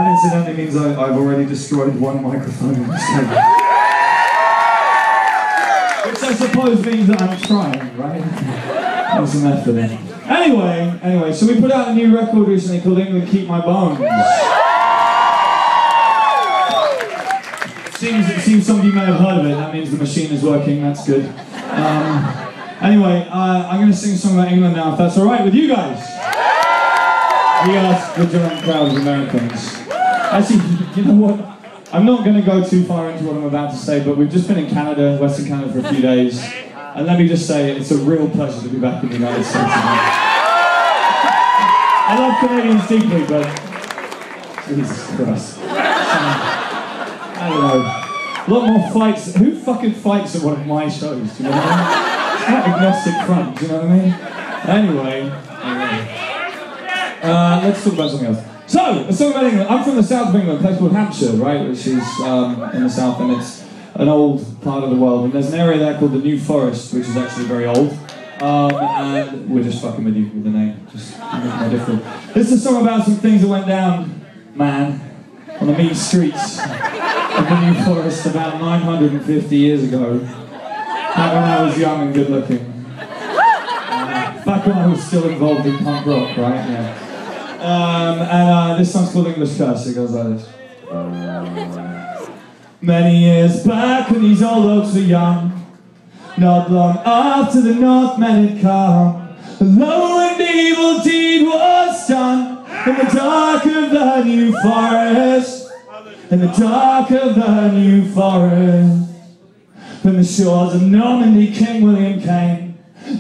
That incidentally means I've already destroyed one microphone in this table. Which I suppose means that I'm trying, right? That's an effort in. Anyway, so we put out a new record recently called England Keep My Bones. It seems some of you may have heard of it. That means the machine is working, that's good. Anyway, I'm going to sing a song about England now, if that's alright with you guys. We asked the giant crowd of Americans. Actually, you know what? I'm not going to go too far into what I'm about to say, but we've just been in Canada, Western Canada, for a few days. And let me just say, it's a real pleasure to be back in the United States again. I love Canadians deeply, but Jesus Christ. I don't know. A lot more fights. Who fucking fights at one of my shows? Do you know what I mean? It's not agnostic front, do you know what I mean? Anyway. Let's talk about something else. So, let's talk about England. I'm from the south of England, a place called Hampshire, right? Which is in the south, and it's an old part of the world. And there's an area there called the New Forest, which is actually very old. And we're just fucking with you with the name. Just make it more difficult. This is a song about some things that went down, man, on the mean streets of the New Forest about 950 years ago. Back when I was young and good looking. Back when I was still involved in punk rock, right? Yeah. And this song's called English Curse. It goes like this. Many years back when these old oaks were young, not long after the Northmen had come, a low and evil deed was done in the dark of the New Forest, in the dark of the New Forest. From the shores of Normandy, King William came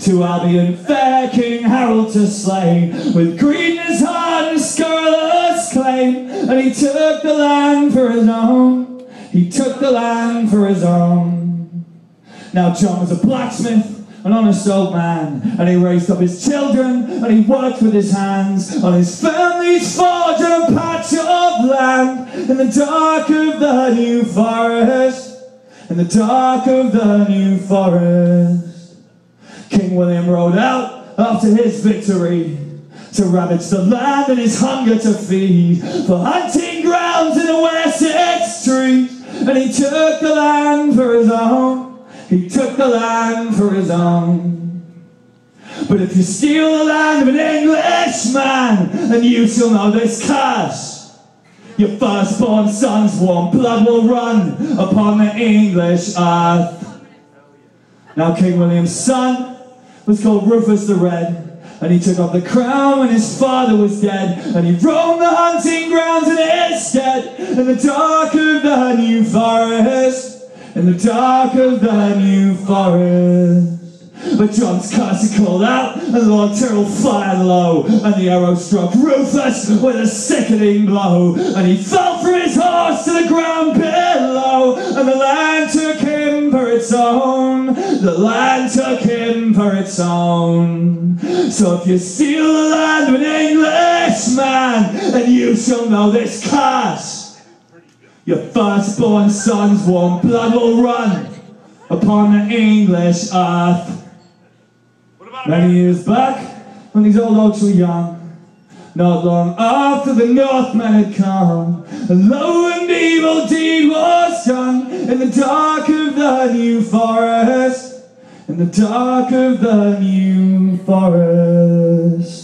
to Albion, fair King Harold to slay, with greed in his heart and scurrilous claim, and he took the land for his own. He took the land for his own. Now John was a blacksmith, an honest old man, and he raised up his children, and he worked with his hands on his family's forge on a patch of land in the dark of the New Forest, in the dark of the New Forest. King William rode out after his victory to ravage the land and his hunger to feed, for hunting grounds in the Wessex street, and he took the land for his own. He took the land for his own. But if you steal the land of an Englishman, then you shall know this curse. Your firstborn son's warm blood will run upon the English earth. Now King William's son was called Rufus the Red, and he took up the crown when his father was dead, and he roamed the hunting grounds in his stead, in the dark of the New Forest, in the dark of the New Forest. But John's curse he called out, and Lord Tyrrell fired low, and the arrow struck Rufus with a sickening blow, and he fell from his horse to the ground below, and the land took him for its own. The land took him for its own. So if you steal the land of an Englishman, then you shall know this curse. Your firstborn son's warm blood will run upon the English earth. Many years back, when these old oaks were young, not long after the Northmen had come, a low and evil deed was done in the dark of the New Forest, in the dark of the New Forest.